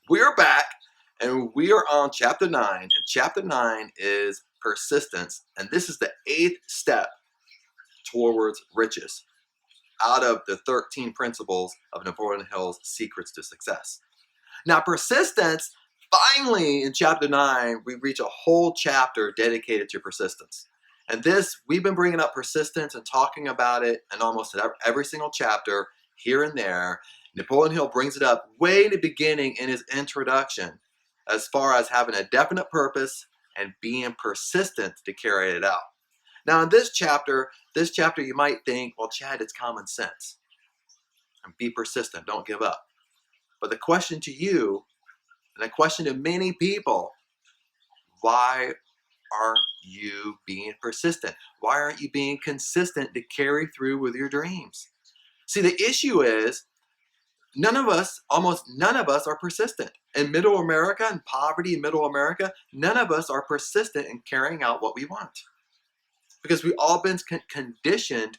We're back and we are on chapter 9. And chapter 9 is persistence. And this is the 8th step towards riches out of the 13 principles of Napoleon Hill's Secrets to Success. Now, persistence, finally in chapter 9, we reach a whole chapter dedicated to persistence. And this, we've been bringing up persistence and talking about it in almost every single chapter here and there. Napoleon Hill brings it up way in the beginning in his introduction as far as having a definite purpose and being persistent to carry it out. Now in this chapter you might think, well, Chad, it's common sense. And be persistent, don't give up. But the question to you, and the question to many people, why aren't you being persistent? Why aren't you being consistent to carry through with your dreams? See, the issue is, almost none of us are persistent. In middle America, in poverty in middle America, none of us are persistent in carrying out what we want. Because we've all been conditioned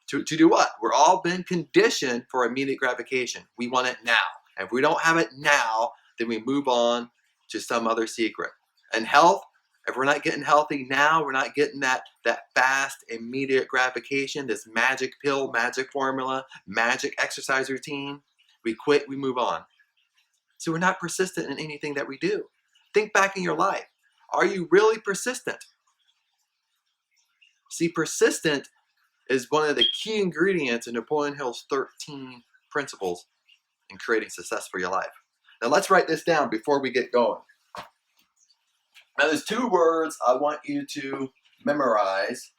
to do what? We're all been conditioned for immediate gratification. We want it now. And if we don't have it now, then we move on to some other secret. And health, if we're not getting healthy now, we're not getting that fast, immediate gratification, this magic pill, magic formula, magic exercise routine. We quit, we move on. So we're not persistent in anything that we do. Think back in your life. Are you really persistent? See, persistent is one of the key ingredients in Napoleon Hill's 13 principles in creating success for your life. Now let's write this down before we get going. Now there's 2 words I want you to memorize.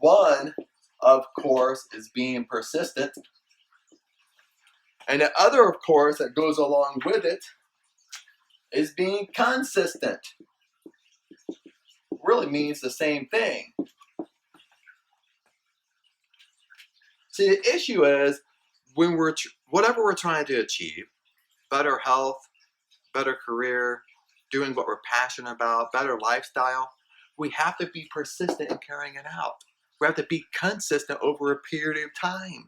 One, of course, is being persistent. And the other, of course, that goes along with it is being consistent. It really means the same thing. See, the issue is when whatever we're trying to achieve, better health, better career, doing what we're passionate about, better lifestyle, we have to be persistent in carrying it out. We have to be consistent over a period of time.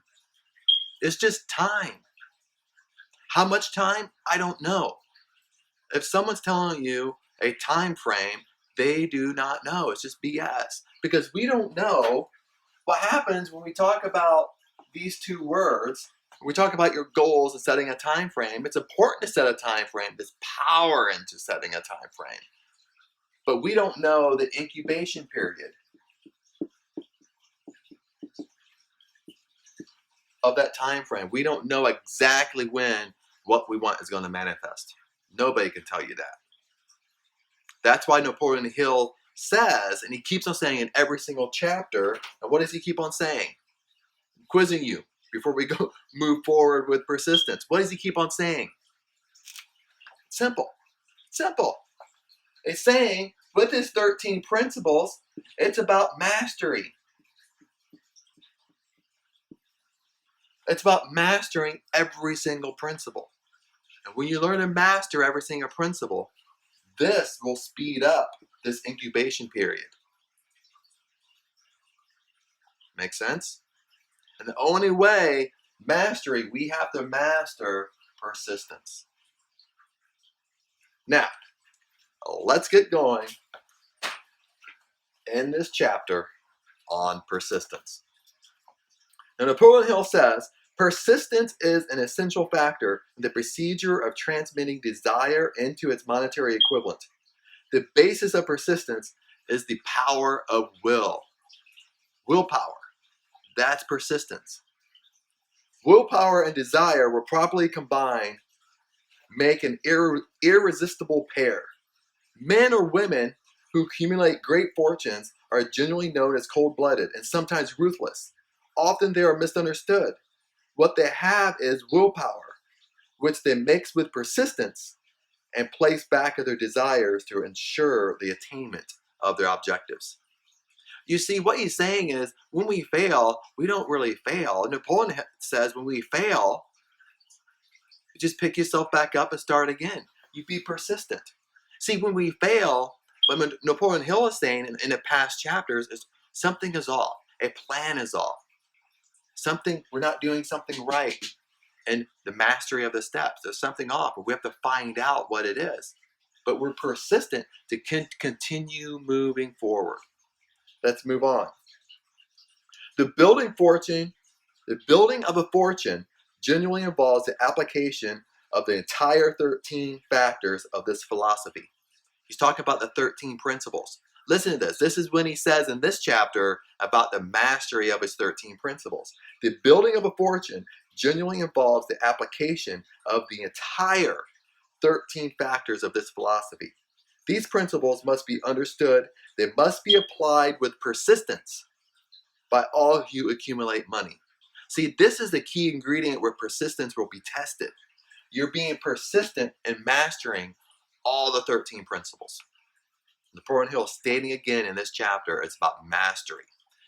It's just time. How much time? I don't know. If someone's telling you a time frame, they do not know. It's just BS. Because we don't know what happens when we talk about these 2 words. We talk about your goals and setting a time frame. It's important to set a time frame. There's power into setting a time frame. But we don't know the incubation period of that time frame. We don't know exactly when what we want is going to manifest. Nobody can tell you that. That's why Napoleon Hill says, and he keeps on saying in every single chapter, and what does he keep on saying? I'm quizzing you before we move forward with persistence. What does he keep on saying? Simple. It's saying with his 13 principles, it's about mastery. It's about mastering every single principle. And when you learn to master every single principle, this will speed up this incubation period. Make sense? And the only way, mastery, we have to master persistence. Now, let's get going in this chapter on persistence. Now, Napoleon Hill says, persistence is an essential factor in the procedure of transmitting desire into its monetary equivalent. The basis of persistence is the power of will. Willpower. That's persistence. Willpower and desire, were properly combined, make an irresistible pair. Men or women who accumulate great fortunes are generally known as cold-blooded and sometimes ruthless. Often they are misunderstood. What they have is willpower, which they mix with persistence and place back at their desires to ensure the attainment of their objectives. You see, what he's saying is, when we fail, we don't really fail. Napoleon says when we fail, you just pick yourself back up and start again. You be persistent. See, when we fail, what Napoleon Hill is saying in the past chapters is something is off. A plan is off. We're not doing something right. in the mastery of the steps. There's something off, but we have to find out what it is. But we're persistent to continue moving forward. Let's move on. The building of a fortune genuinely involves the application of the entire 13 factors of this philosophy. He's talking about the 13 principles. Listen to this. This is when he says in this chapter about the mastery of his 13 principles. The building of a fortune genuinely involves the application of the entire 13 factors of this philosophy. These principles must be understood. They must be applied with persistence by all who accumulate money. See, this is the key ingredient where persistence will be tested. You're being persistent in mastering all the 13 principles. Napoleon Hill stating again in this chapter, it's about mastery.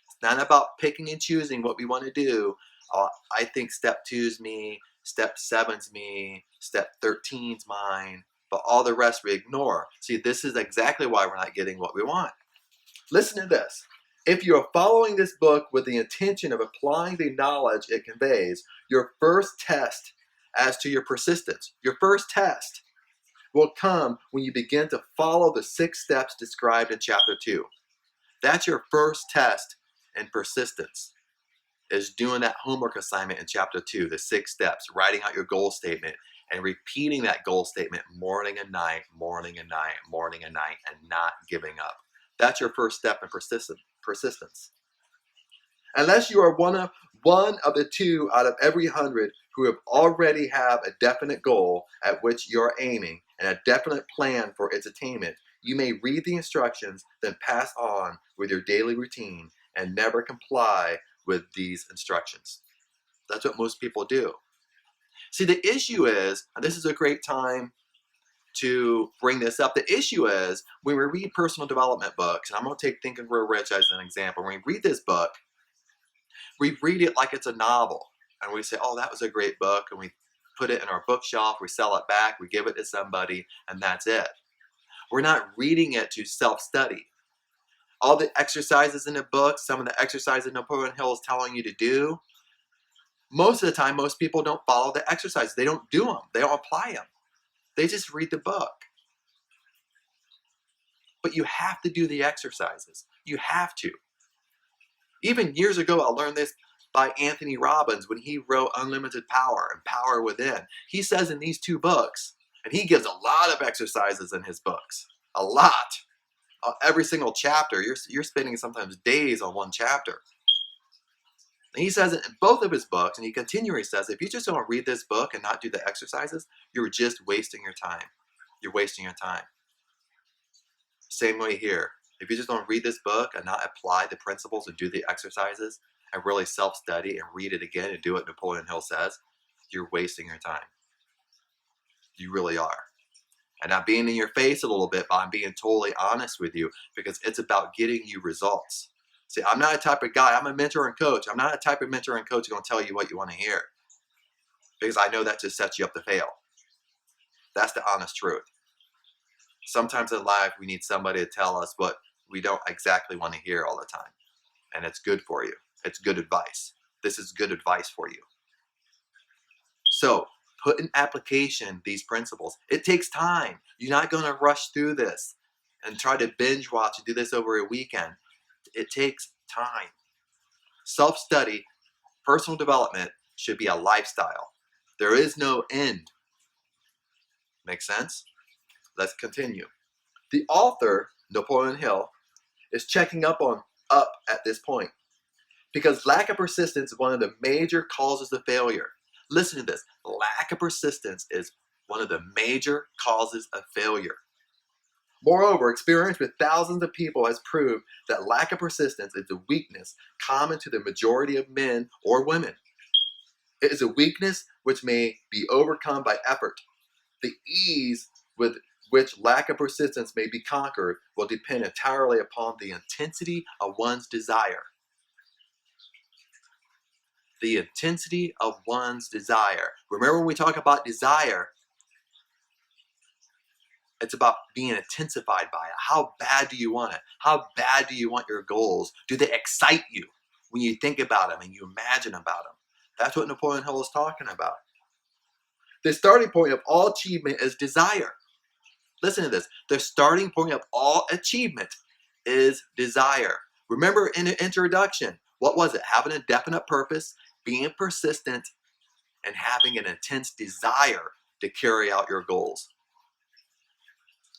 It's not about picking and choosing what we want to do. I think step 2's me, step 7's me, step 13's mine, but all the rest we ignore. See, this is exactly why we're not getting what we want. Listen to this. If you are following this book with the intention of applying the knowledge it conveys, your first test as to your persistence, your first test will come when you begin to follow the 6 steps described in chapter 2. That's your first test in persistence, is doing that homework assignment in chapter 2, the 6 steps, writing out your goal statement and repeating that goal statement morning and night, morning and night, morning and night, and not giving up. That's your first step in persistence. Unless you are one of the 2 out of every 100 who have already have a definite goal at which you're aiming and a definite plan for its attainment, you may read the instructions, then pass on with your daily routine and never comply with these instructions. That's what most people do. See, the issue is, and this is a great time to bring this up, the issue is when we read personal development books, and I'm going to take Think and Grow Rich as an example. When we read this book, we read it like it's a novel, and we say, oh, that was a great book, and we put it in our bookshelf, we sell it back, we give it to somebody, and that's it. We're not reading it to self-study. All the exercises in the book, some of the exercises Napoleon Hill is telling you to do, most of the time, most people don't follow the exercises. They don't do them. They don't apply them. They just read the book. But you have to do the exercises. You have to. Even years ago, I learned this by Anthony Robbins when he wrote Unlimited Power and Power Within. He says in these 2 books, and he gives a lot of exercises in his books, a lot. Every single chapter, you're spending sometimes days on one chapter. And he says it in both of his books, and he continually says, if you just don't read this book and not do the exercises, you're just wasting your time. You're wasting your time. Same way here. If you just don't read this book and not apply the principles and do the exercises and really self-study and read it again and do what Napoleon Hill says, you're wasting your time. You really are. And I'm being in your face a little bit, but I'm being totally honest with you because it's about getting you results. See, I'm not a type of guy, I'm a mentor and coach. I'm not a type of mentor and coach going to tell you what you want to hear because I know that just sets you up to fail. That's the honest truth. Sometimes in life, we need somebody to tell us what we don't exactly want to hear all the time. And it's good for you. It's good advice. This is good advice for you. So, put in application these principles. It takes time. You're not going to rush through this and try to binge watch and do this over a weekend. It takes time. Self-study, personal development should be a lifestyle. There is no end. Make sense? Let's continue. The author, Napoleon Hill, is checking up at this point because lack of persistence is one of the major causes of failure. Listen to this. Lack of persistence is one of the major causes of failure. Moreover, experience with thousands of people has proved that lack of persistence is a weakness common to the majority of men or women. It is a weakness which may be overcome by effort. The ease with which lack of persistence may be conquered will depend entirely upon the intensity of one's desire. The intensity of one's desire. Remember when we talk about desire, it's about being intensified by it. How bad do you want it? How bad do you want your goals? Do they excite you when you think about them and you imagine about them? That's what Napoleon Hill is talking about. The starting point of all achievement is desire. Listen to this. The starting point of all achievement is desire. Remember in the introduction, what was it? Having a definite purpose, being persistent, and having an intense desire to carry out your goals.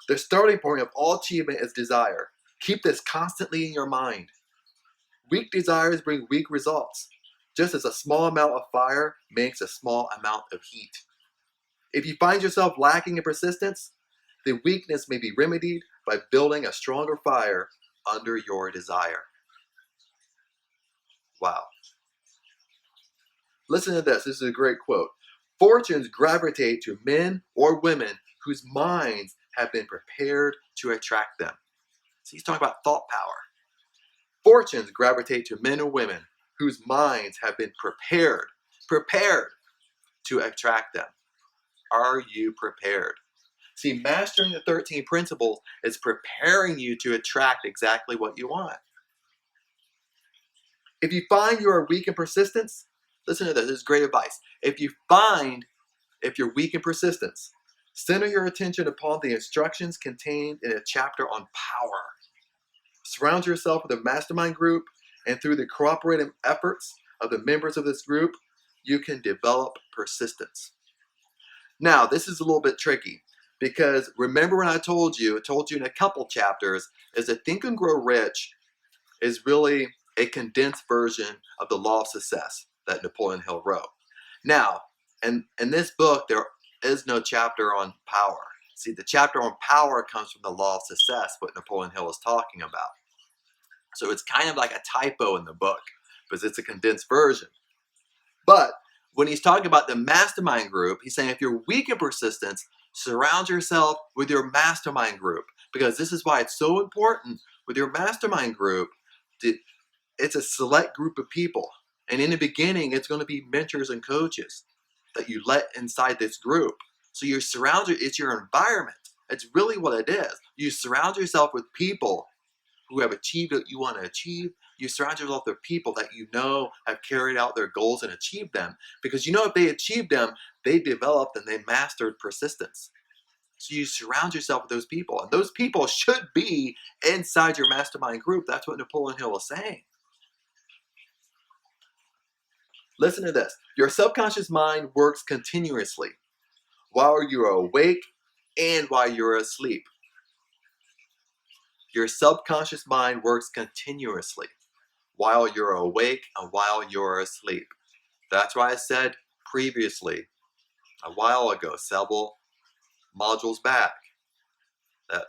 The starting point of all achievement is desire. Keep this constantly in your mind. Weak desires bring weak results, just as a small amount of fire makes a small amount of heat. If you find yourself lacking in persistence, the weakness may be remedied by building a stronger fire under your desire. Wow. Listen to this. This is a great quote. Fortunes gravitate to men or women whose minds have been prepared to attract them. So he's talking about thought power. Fortunes gravitate to men or women whose minds have been prepared to attract them. Are you prepared? See, mastering the 13 principles is preparing you to attract exactly what you want. If you find you are weak in persistence, listen to this. This is great advice. If you're weak in persistence, center your attention upon the instructions contained in a chapter on power. Surround yourself with a mastermind group, and through the cooperative efforts of the members of this group, you can develop persistence. Now, this is a little bit tricky because remember when I told you in a couple chapters, is that Think and Grow Rich is really a condensed version of the Law of Success that Napoleon Hill wrote. Now, in this book, there is no chapter on power. See, the chapter on power comes from the Law of Success, what Napoleon Hill is talking about. So it's kind of like a typo in the book because it's a condensed version. But when he's talking about the mastermind group, he's saying if you're weak in persistence, surround yourself with your mastermind group, because this is why it's so important with your mastermind group. It's a select group of people. And in the beginning, it's going to be mentors and coaches that you let inside this group. So you're surrounded, it's your environment. It's really what it is. You surround yourself with people who have achieved what you want to achieve. You surround yourself with people that you know have carried out their goals and achieved them. Because you know if they achieved them, they developed and they mastered persistence. So you surround yourself with those people. And those people should be inside your mastermind group. That's what Napoleon Hill was saying. Listen to this. Your subconscious mind works continuously while you're awake and while you're asleep. Your subconscious mind works continuously while you're awake and while you're asleep. That's why I said previously, a while ago, several modules back, that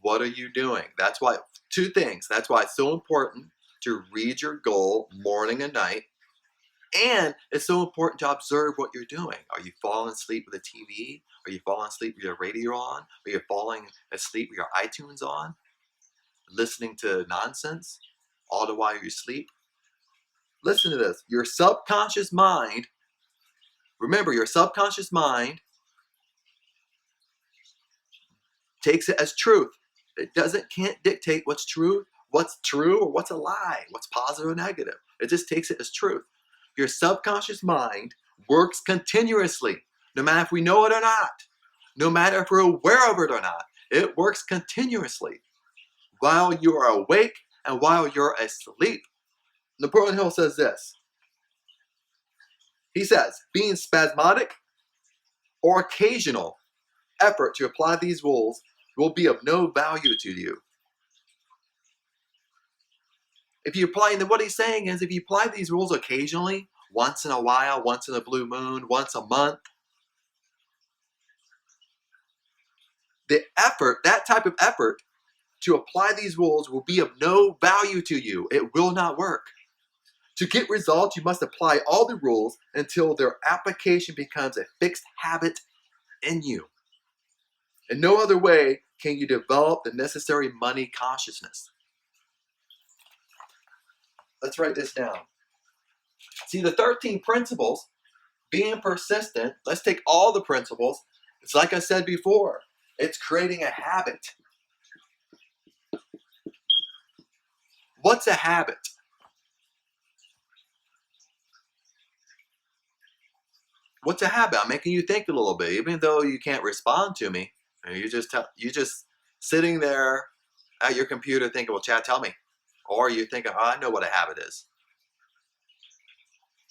what are you doing? That's why, two things. That's why it's so important to read your goal morning and night. And it's so important to observe what you're doing. Are you falling asleep with a TV? Are you falling asleep with your radio on? Are you falling asleep with your iTunes on? Listening to nonsense all the while you sleep? Listen to this. Your subconscious mind, remember, your subconscious mind takes it as truth. It can't dictate what's true or what's a lie, what's positive or negative. It just takes it as truth. Your subconscious mind works continuously, no matter if we know it or not, no matter if we're aware of it or not. It works continuously while you are awake and while you're asleep. Napoleon Hill says this. He says, being spasmodic or occasional effort to apply these rules will be of no value to you. What he's saying is, if you apply these rules occasionally, once in a while, once in a blue moon, once a month, the effort, that type of effort to apply these rules will be of no value to you. It will not work. To get results, you must apply all the rules until their application becomes a fixed habit in you. In no other way can you develop the necessary money consciousness. Let's write this down. See, the 13 principles, being persistent, let's take all the principles. It's like I said before, it's creating a habit. What's a habit? What's a habit? I'm making you think a little bit, even though you can't respond to me. You just sitting there at your computer thinking, well, Chad, tell me. Or you're thinking, oh, I know what a habit is.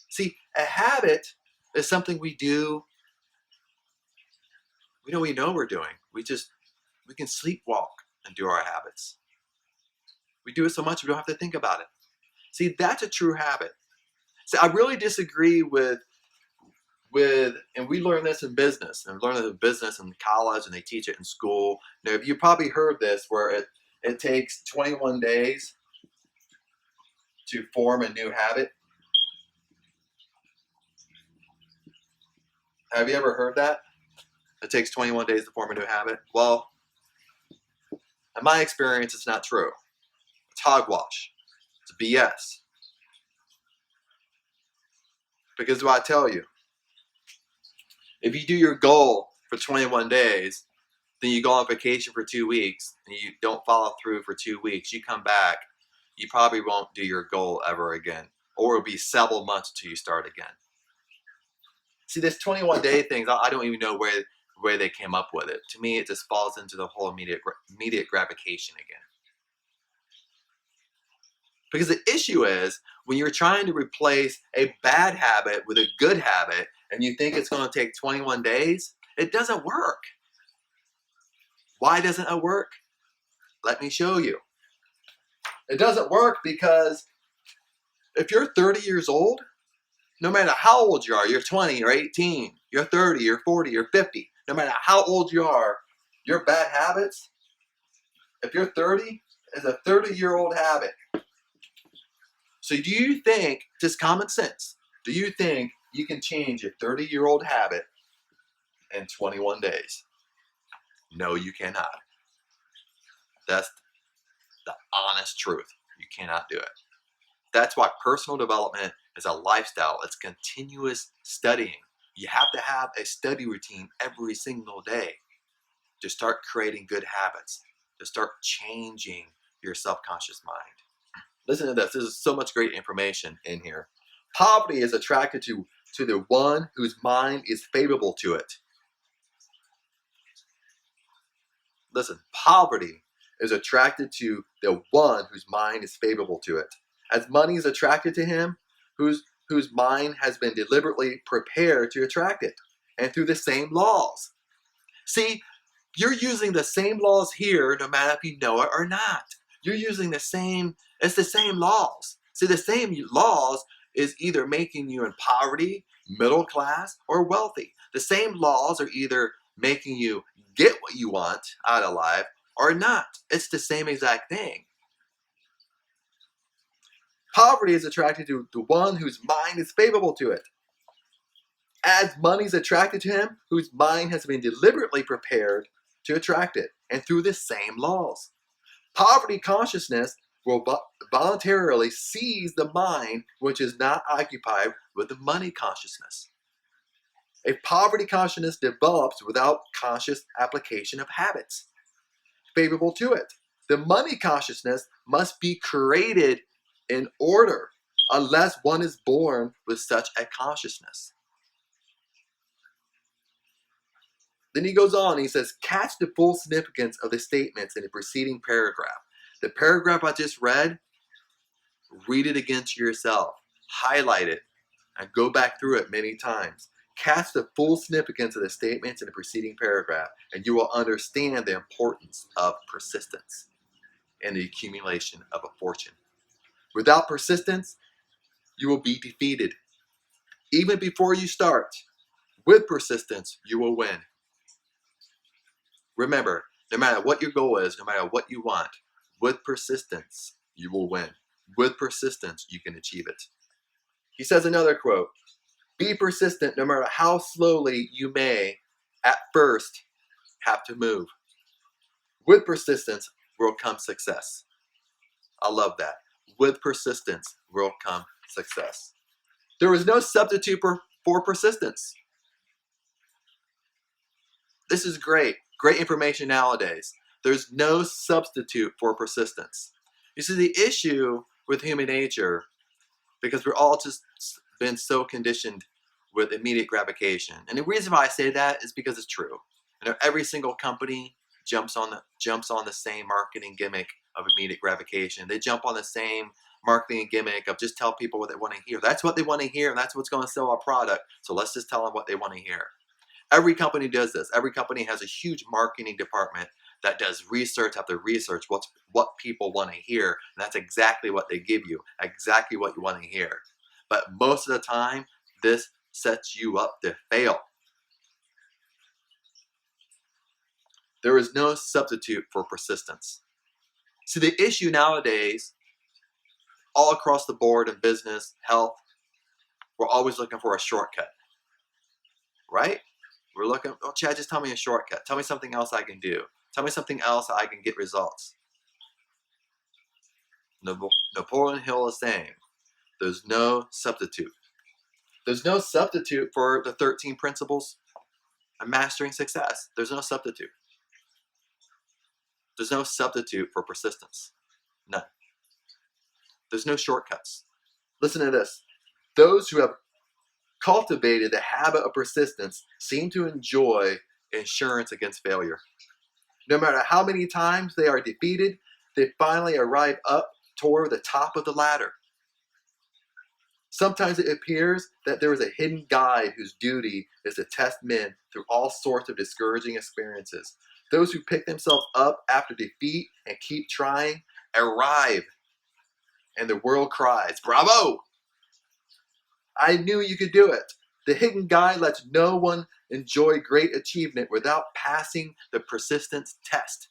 See, a habit is something we do. We know we're doing. We can sleepwalk and do our habits. We do it so much we don't have to think about it. See, that's a true habit. See, I really disagree with and we learn this in business, and we learn this in business in college, and they teach it in school. Now, you probably heard this where it takes 21 days to form a new habit. Have you ever heard that? It takes 21 days to form a new habit. Well, in my experience, it's not true. It's hogwash. It's BS. Because what I tell you, if you do your goal for 21 days, then you go on vacation for 2 weeks, and you don't follow through for 2 weeks, you come back, you probably won't do your goal ever again. Or it'll be several months till you start again. See, this 21-day thing, I don't even know where they came up with it. To me, it just falls into the whole immediate gratification again. Because the issue is, when you're trying to replace a bad habit with a good habit, and you think it's going to take 21 days, it doesn't work. Why doesn't it work? Let me show you. It doesn't work because if you're 30 years old, no matter how old you are, you're 20, you're 18, you're 30, you're 40, you're 50, no matter how old you are, your bad habits, if you're 30, is a 30-year-old habit. So do you think, just common sense, do you think you can change a 30-year-old habit in 21 days? No, you cannot. That's the honest truth. You cannot do it. That's why personal development is a lifestyle. It's continuous studying. You have to have a study routine every single day to start creating good habits, to start changing your subconscious mind. Listen to this. There's so much great information in here. Poverty is attracted to the one whose mind is favorable to it. Listen, poverty is attracted to the one whose mind is favorable to it. As money is attracted to him, whose mind has been deliberately prepared to attract it, and through the same laws. See, you're using the same laws here, no matter if you know it or not. You're using it's the same laws. See, the same laws is either making you in poverty, middle class, or wealthy. The same laws are either making you get what you want out of life or not. It's the same exact thing. Poverty is attracted to the one whose mind is favorable to it. As money is attracted to him, whose mind has been deliberately prepared to attract it, and through the same laws. Poverty consciousness will voluntarily seize the mind which is not occupied with the money consciousness. A poverty consciousness develops without conscious application of habits favorable to it. The money consciousness must be created in order, unless one is born with such a consciousness. Then he goes on, he says, catch the full significance of the statements in the preceding paragraph. The paragraph I just read, read it again to yourself, highlight it, and go back through it many times. Catch the full significance of the statements in the preceding paragraph, and you will understand the importance of persistence and the accumulation of a fortune. Without persistence, you will be defeated. Even before you start, with persistence, you will win. Remember, no matter what your goal is, no matter what you want, with persistence, you will win. With persistence, you can achieve it. He says another quote, be persistent no matter how slowly you may, at first, have to move. With persistence will come success. I love that. With persistence will come success. There is no substitute for persistence. This is great. Great information nowadays. There's no substitute for persistence. You see, the issue with human nature, because we're all just been so conditioned with immediate gratification. And the reason why I say that is because it's true. Every single company jumps on the same marketing gimmick of immediate gratification. They jump on the same marketing gimmick of just tell people what they want to hear. That's what they want to hear, and that's what's going to sell our product. So let's just tell them what they want to hear. Every company does this. Every company has a huge marketing department that does research after research, what people want to hear, and that's exactly what they give you, exactly what you want to hear. But most of the time, this sets you up to fail. There is no substitute for persistence. See, the issue nowadays, all across the board in business, health, we're always looking for a shortcut, right? We're looking, oh, Chad, just tell me a shortcut. Tell me something else I can do. Tell me something else I can get results. Napoleon Hill is saying, there's no substitute. There's no substitute for the 13 principles of mastering success. There's no substitute. There's no substitute for persistence. None. There's no shortcuts. Listen to this. Those who have cultivated the habit of persistence seem to enjoy insurance against failure. No matter how many times they are defeated, they finally arrive up toward the top of the ladder. Sometimes it appears that there is a hidden guide whose duty is to test men through all sorts of discouraging experiences. Those who pick themselves up after defeat and keep trying arrive, and the world cries, "Bravo! I knew you could do it." The hidden guide lets no one enjoy great achievement without passing the persistence test.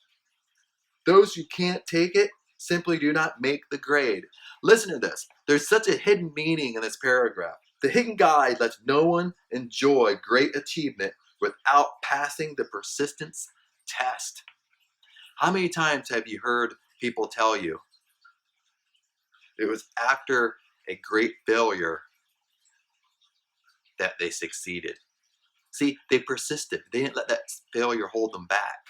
Those who can't take it simply do not make the grade. Listen to this. There's such a hidden meaning in this paragraph. The hidden guide lets no one enjoy great achievement without passing the persistence test. How many times have you heard people tell you it was after a great failure that they succeeded? See, they persisted. They didn't let that failure hold them back.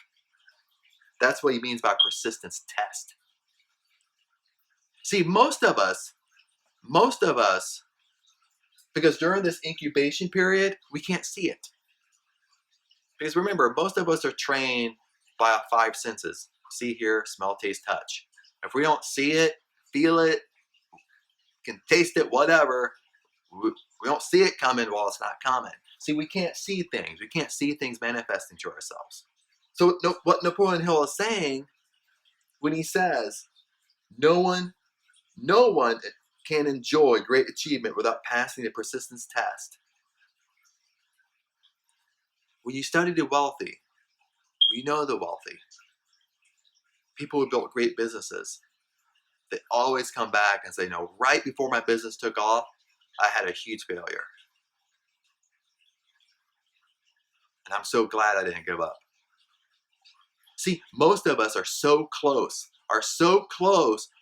That's what he means by persistence test. See, most of us, because during this incubation period, we can't see it. Because remember, most of us are trained by our 5 senses. See, hear, smell, taste, touch. If we don't see it, feel it, can taste it, whatever, we don't see it coming while it's not coming. See, we can't see things. We can't see things manifesting to ourselves. So what Napoleon Hill is saying when he says, no one can enjoy great achievement without passing the persistence test. When you study the wealthy, when you know the wealthy, people who built great businesses, they always come back and say, no, right before my business took off, I had a huge failure. And I'm so glad I didn't give up. See, most of us are so close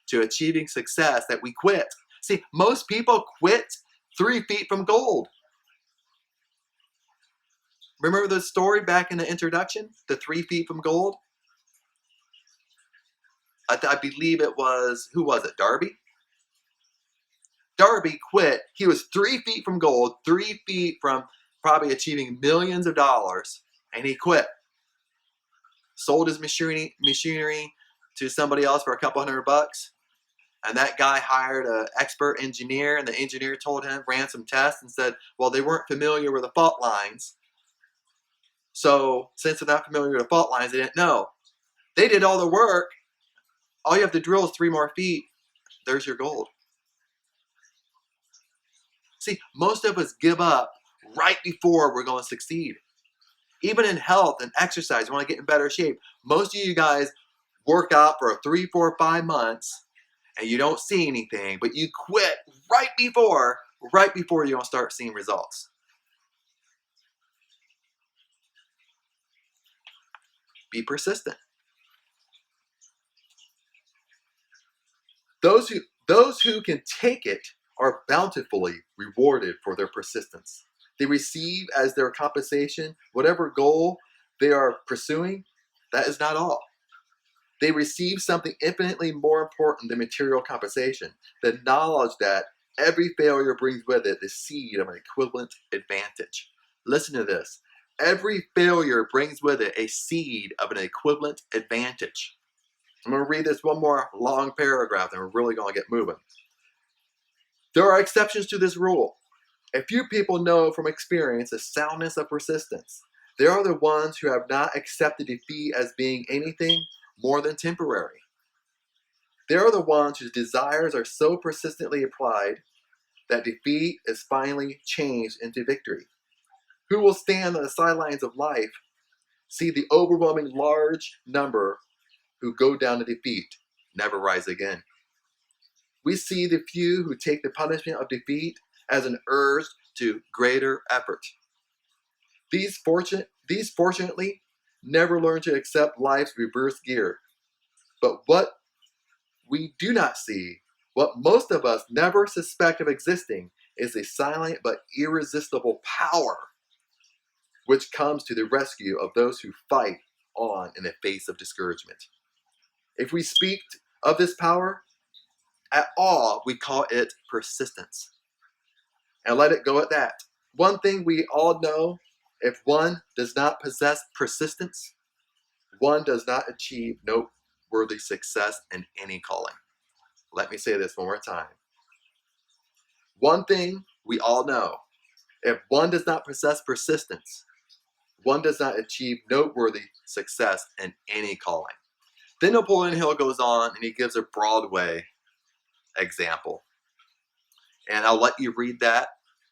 to achieving success that we quit. See, most people quit 3 feet from gold. Remember the story back in the introduction? The 3 feet from gold? I believe it was, who was it? Darby? Darby quit. He was 3 feet from gold, 3 feet from probably achieving millions of dollars, and he quit. Sold his machinery to somebody else for a couple $100. And that guy hired an expert engineer, and the engineer told him, ran some tests and said, well, they weren't familiar with the fault lines. So since they're not familiar with the fault lines, they didn't know. They did all the work. All you have to drill is 3 more feet. There's your gold. See, most of us give up right before we're going to succeed. Even in health and exercise, you want to get in better shape. Most of you guys work out for 3, 4, 5 months, and you don't see anything, but you quit right before you're going to start seeing results. Be persistent. Those who can take it are bountifully rewarded for their persistence. They receive as their compensation whatever goal they are pursuing. That is not all. They receive something infinitely more important than material compensation, the knowledge that Every failure brings with it the seed of an equivalent advantage. Listen to this. Every failure brings with it a seed of an equivalent advantage. I'm going to read this one more long paragraph and we're really going to get moving. There are exceptions to this rule. A few people know from experience the soundness of persistence. They are the ones who have not accepted defeat as being anything more than temporary. They are the ones whose desires are so persistently applied that defeat is finally changed into victory. Who will stand on the sidelines of life, see the overwhelming large number who go down to defeat, never rise again. We see the few who take the punishment of defeat as an urge to greater effort. These fortunately never learn to accept life's reverse gear. But what we do not see, what most of us never suspect of existing, is a silent but irresistible power which comes to the rescue of those who fight on in the face of discouragement. If we speak of this power at all, we call it persistence. And let it go at that. One thing we all know, if one does not possess persistence, one does not achieve noteworthy success in any calling. Let me say this one more time. One thing we all know, if one does not possess persistence, one does not achieve noteworthy success in any calling. Then Napoleon Hill goes on and he gives a Broadway example. And I'll let you read that.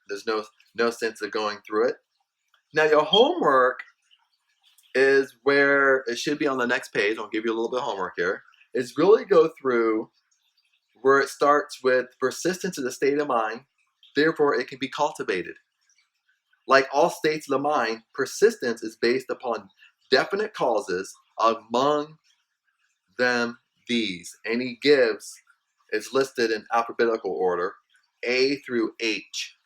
There's no sense of going through it. Now your homework is where it should be on the next page. I'll give you a little bit of homework here. Is really go through where it starts with persistence is a state of mind, therefore it can be cultivated. Like all states of the mind, persistence is based upon definite causes, among them these. And he gives, it's listed in alphabetical order, A through H.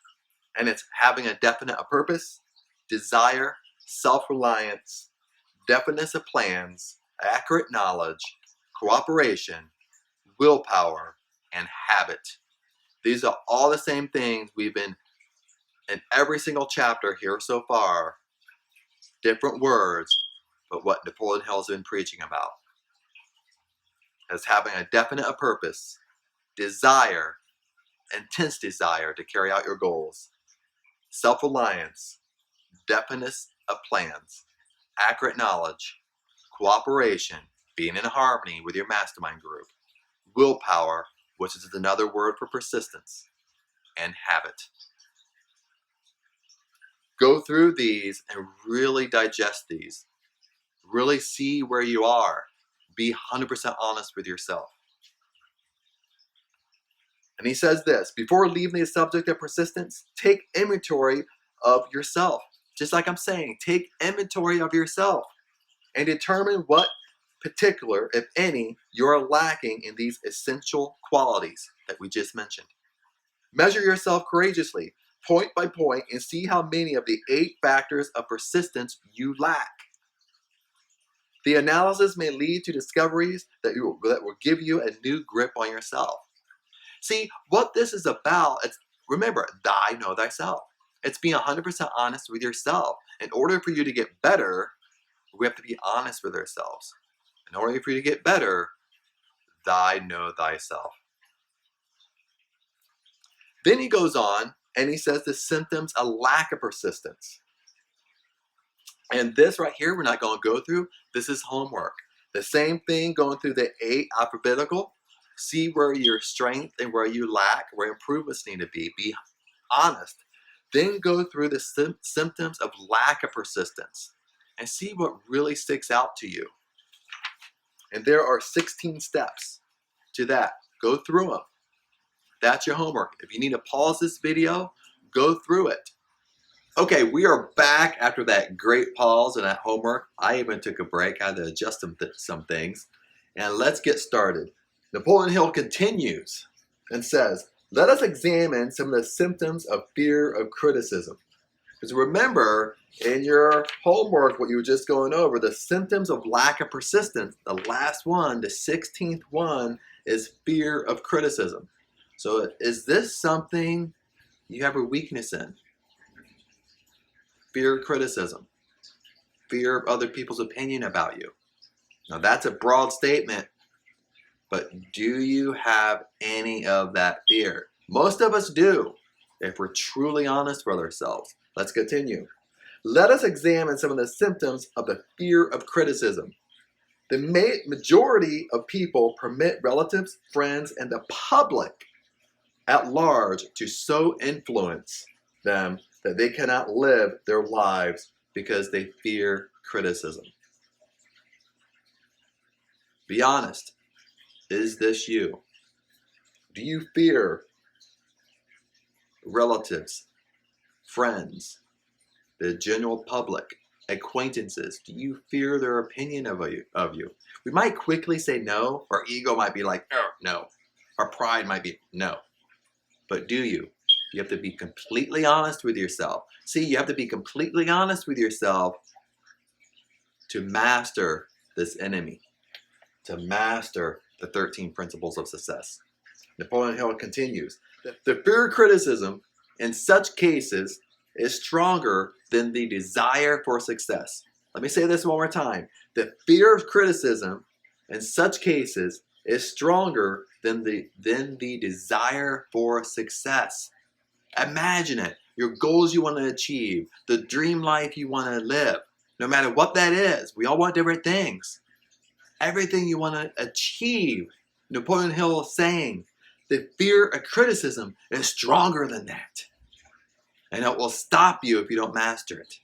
And it's having a definite purpose, desire, self-reliance, definiteness of plans, accurate knowledge, cooperation, willpower, and habit. These are all the same things we've been in every single chapter here so far. Different words, but what Napoleon Hill has been preaching about. As having a definite purpose, desire, intense desire to carry out your goals, self-reliance, definiteness of plans, accurate knowledge, cooperation, being in harmony with your mastermind group, willpower, which is another word for persistence, and habit. Go through these and really digest these. Really see where you are. Be 100% honest with yourself. And he says this, before leaving the subject of persistence, take inventory of yourself. Just like I'm saying, take inventory of yourself and determine what particular, if any, you're lacking in these essential qualities that we just mentioned. Measure yourself courageously, point by point, and see how many of the 8 factors of persistence you lack. The analysis may lead to discoveries that will give you a new grip on yourself. See, what this is about, remember, thou know thyself. It's being 100% honest with yourself. In order for you to get better, we have to be honest with ourselves. In order for you to get better, thou know thyself. Then he goes on and he says the symptoms of lack of persistence. And this right here, we're not going to go through. This is homework. The same thing going through the 8 alphabetical. See where your strength and where you lack, where improvements need to be. Be honest. Then go through the symptoms of lack of persistence and see what really sticks out to you. And there are 16 steps to that. Go through them. That's your homework. If you need to pause this video, go through it. Okay, we are back after that great pause and that homework. I even took a break. I had to adjust some things. And let's get started. Napoleon Hill continues and says, let us examine some of the symptoms of fear of criticism. Because remember, in your homework, what you were just going over, the symptoms of lack of persistence, the last one, the 16th one, is fear of criticism. So is this something you have a weakness in? Fear of criticism, fear of other people's opinion about you. Now that's a broad statement, but do you have any of that fear? Most of us do, if we're truly honest with ourselves. Let's continue. Let us examine some of the symptoms of the fear of criticism. The majority of people permit relatives, friends, and the public at large to so influence them that they cannot live their lives because they fear criticism. Be honest. Is this you? Do you fear relatives, friends, the general public, acquaintances? Do you fear their opinion of you? We might quickly say no. Our ego might be like, oh, no. Our pride might be no. But do you? You have to be completely honest with yourself. See, you have to be completely honest with yourself to master this enemy, to master the 13 principles of success. Napoleon Hill continues, the fear of criticism in such cases is stronger than the desire for success. Let me say this one more time. The fear of criticism in such cases is stronger than the desire for success. Imagine it. Your goals you want to achieve, the dream life you want to live, no matter what that is. We all want different things. Everything you want to achieve. Napoleon Hill is saying the fear of criticism is stronger than that. And it will stop you if you don't master it.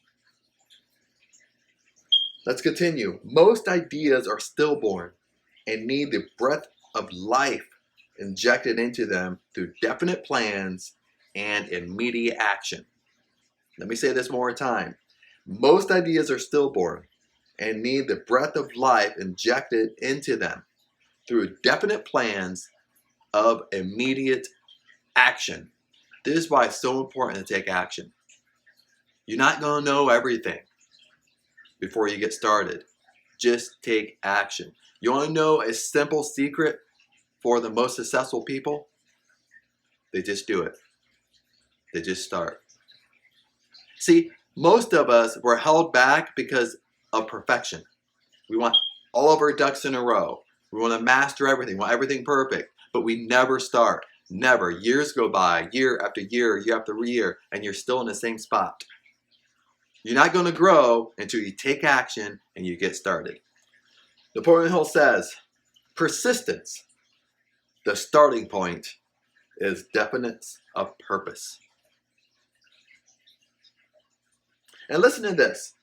Let's continue. Most ideas are stillborn and need the breath of life injected into them through definite plans and immediate action. Let me say this more time. Most ideas are stillborn and need the breath of life injected into them through definite plans of immediate action. This is why it's so important to take action. You're not going to know everything before you get started. Just take action. You want to know a simple secret for the most successful people? They just do it. They just start. See, most of us were held back because of perfection. We want all of our ducks in a row. We want to master everything, want everything perfect, but we never start. Never. Years go by, year after year after year, and you're still in the same spot. You're not going to grow until you take action and you get started. Napoleon Hill says, persistence, the starting point, is definiteness of purpose. And listen to this.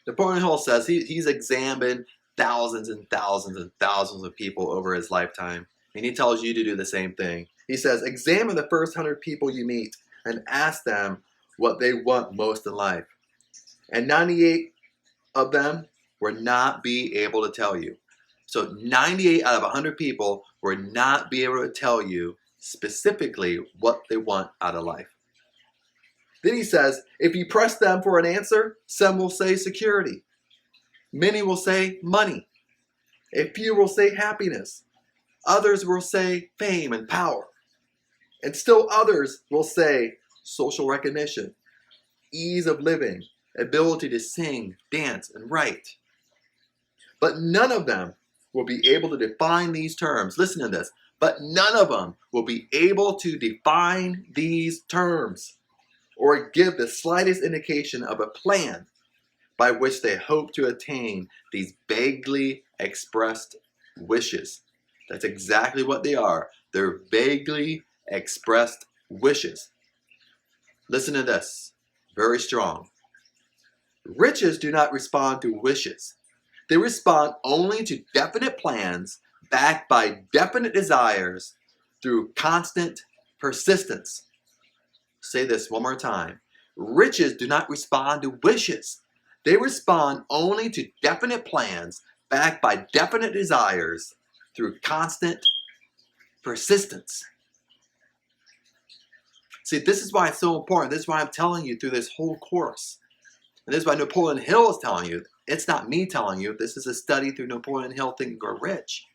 Napoleon Hill says he's examined thousands and thousands and thousands of people over his lifetime. And he tells you to do the same thing. He says, examine the first 100 people you meet and ask them what they want most in life. And 98 of them will not be able to tell you. So 98 out of 100 people will not be able to tell you specifically what they want out of life. Then he says, if you press them for an answer, some will say security. Many will say money. A few will say happiness. Others will say fame and power. And still others will say social recognition, ease of living, ability to sing, dance, and write. But none of them will be able to define these terms. Listen to this. But none of them will be able to define these terms or give the slightest indication of a plan by which they hope to attain these vaguely expressed wishes. That's exactly what they are. They're vaguely expressed wishes. Listen to this. Very strong. Riches do not respond to wishes. They respond only to definite plans backed by definite desires through constant persistence. Say this one more time. Riches do not respond to wishes. They respond only to definite plans backed by definite desires through constant persistence. See, this is why it's so important. This is why I'm telling you through this whole course. And this is why Napoleon Hill is telling you. It's not me telling you. This is a study through Napoleon Hill, Think and Grow Rich.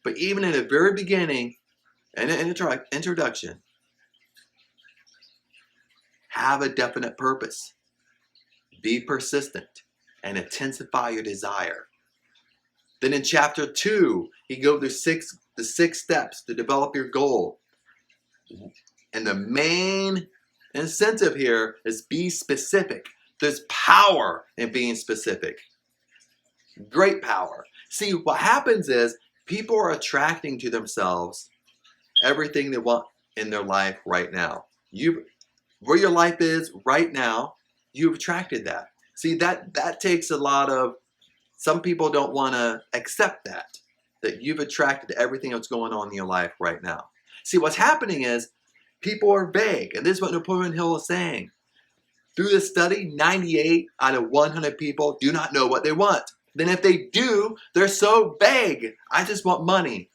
But even in the very beginning, And an introduction. Have a definite purpose. Be persistent and intensify your desire. Then in chapter 2, he goes through the six steps to develop your goal. And the main incentive here is be specific. There's power in being specific. Great power. See, what happens is people are attracting to themselves everything they want in their life right now. Where your life is right now, you've attracted that. See, that takes a lot of, some people don't want to accept that you've attracted everything that's going on in your life right now. See, what's happening is people are vague. And this is what Napoleon Hill is saying. Through this study, 98 out of 100 people do not know what they want. Then if they do, they're so vague. I just want money.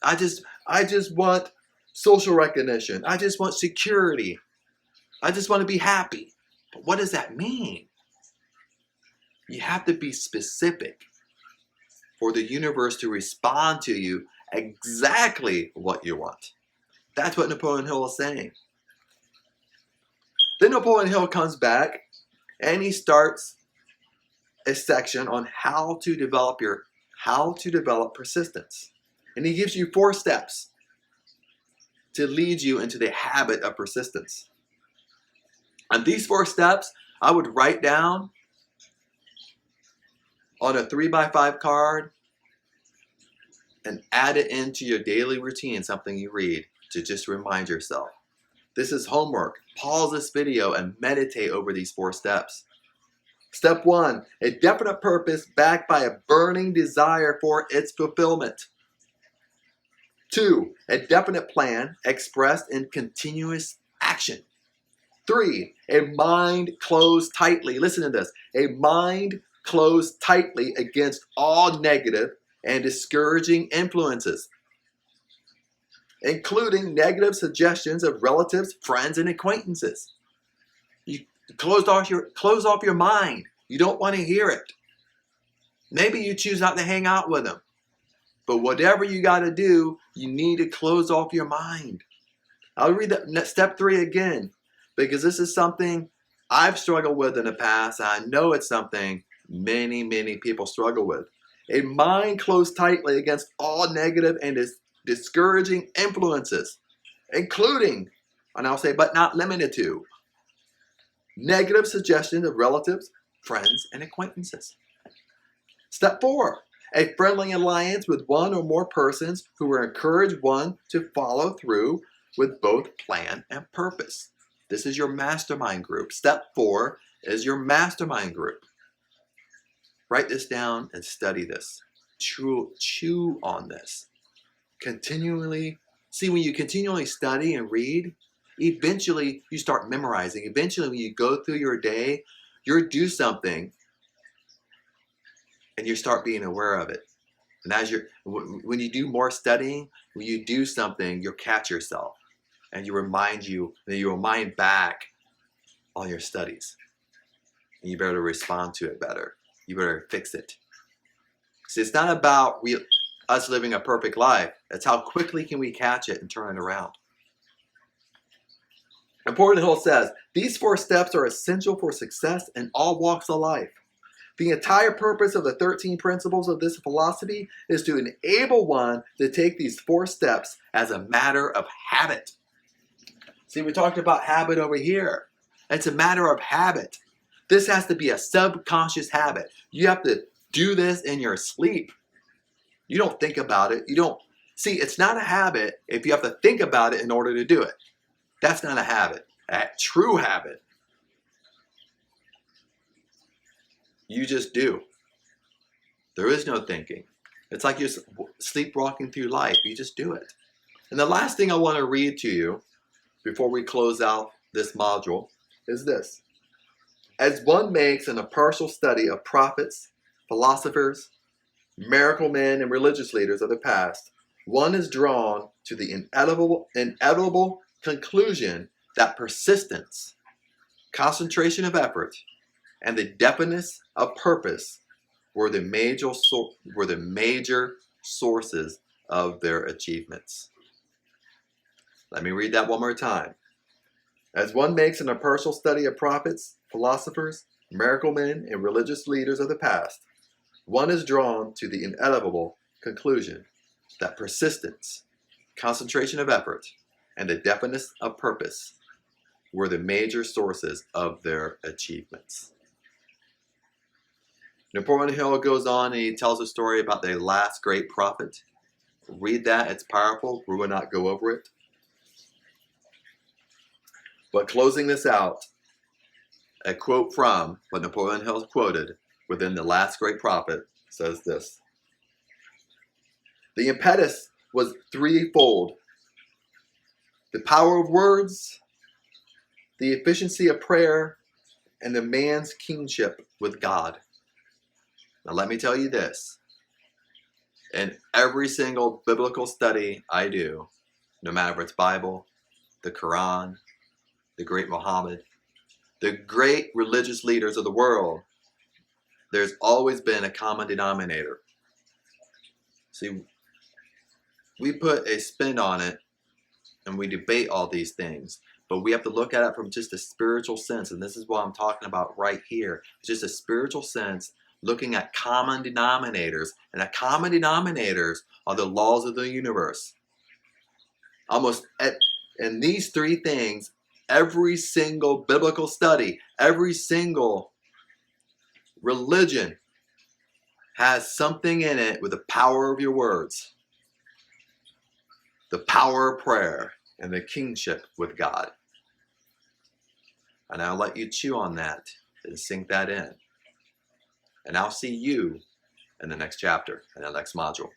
I just want social recognition. I just want security. I just want to be happy. But what does that mean? You have to be specific for the universe to respond to you exactly what you want. That's what Napoleon Hill is saying. Then Napoleon Hill comes back and he starts a section on how to develop persistence. And he gives you 4 steps to lead you into the habit of persistence. And these 4 steps I would write down on a 3x5 card and add it into your daily routine, something you read, to just remind yourself. This is homework. Pause this video and meditate over these 4 steps. Step 1, a definite purpose backed by a burning desire for its fulfillment. 2, a definite plan expressed in continuous action. 3, a mind closed tightly. Listen to this. A mind closed tightly against all negative and discouraging influences, including negative suggestions of relatives, friends, and acquaintances. You close off your mind. You don't want to hear it. Maybe you choose not to hang out with them. But whatever you got to do, you need to close off your mind. I'll read step 3 again, because this is something I've struggled with in the past. I know it's something many, many people struggle with. A mind closed tightly against all negative and discouraging influences, including, and I'll say, but not limited to, negative suggestions of relatives, friends, and acquaintances. Step 4, a friendly alliance with one or more persons who will encourage one to follow through with both plan and purpose. This is your mastermind group. Step 4 is your mastermind group. Write this down and study this. Chew on this. Continually. See, when you continually study and read, eventually you start memorizing. Eventually, when you go through your day, you'll do something and you start being aware of it. And when you do more studying, when you do something, you'll catch yourself and you remind back on your studies. And you better respond to it better. You better fix it. See, it's not about us living a perfect life. It's how quickly can we catch it and turn it around. Napoleon Hill says, these 4 steps are essential for success in all walks of life. The entire purpose of the 13 principles of this philosophy is to enable one to take these 4 steps as a matter of habit. See, we talked about habit over here. It's a matter of habit. This has to be a subconscious habit. You have to do this in your sleep. You don't think about it. See, it's not a habit if you have to think about it in order to do it. That's not a habit. A true habit. You just do. There is no thinking. It's like you're sleepwalking through life. You just do it. And the last thing I want to read to you before we close out this module is this. As one makes an impartial study of prophets, philosophers, miracle men, and religious leaders of the past, one is drawn to the inevitable conclusion that persistence, concentration of effort, and the definiteness of purpose were the major sources of their achievements. Let me read that one more time. As one makes an impartial study of prophets, philosophers, miracle men, and religious leaders of the past, one is drawn to the inevitable conclusion that persistence, concentration of effort, and a definiteness of purpose were the major sources of their achievements. Napoleon Hill goes on and he tells a story about the last great prophet. Read that, it's powerful. We will not go over it. But closing this out, a quote from what Napoleon Hill quoted within the last great prophet says this. The impetus was threefold. The power of words, the efficiency of prayer, and the man's kingship with God. Now let me tell you this. In every single biblical study I do, no matter if it's Bible, the Quran, the great Muhammad, the great religious leaders of the world, there's always been a common denominator. See, we put a spin on it and we debate all these things, but we have to look at it from just a spiritual sense, and this is what I'm talking about right here. It's just a spiritual sense, looking at common denominators, and the common denominators are the laws of the universe. In these three things, every single biblical study, every single religion has something in it with the power of your words, the power of prayer, and the kingship with God. And I'll let you chew on that and sink that in. And I'll see you in the next chapter, in the next module.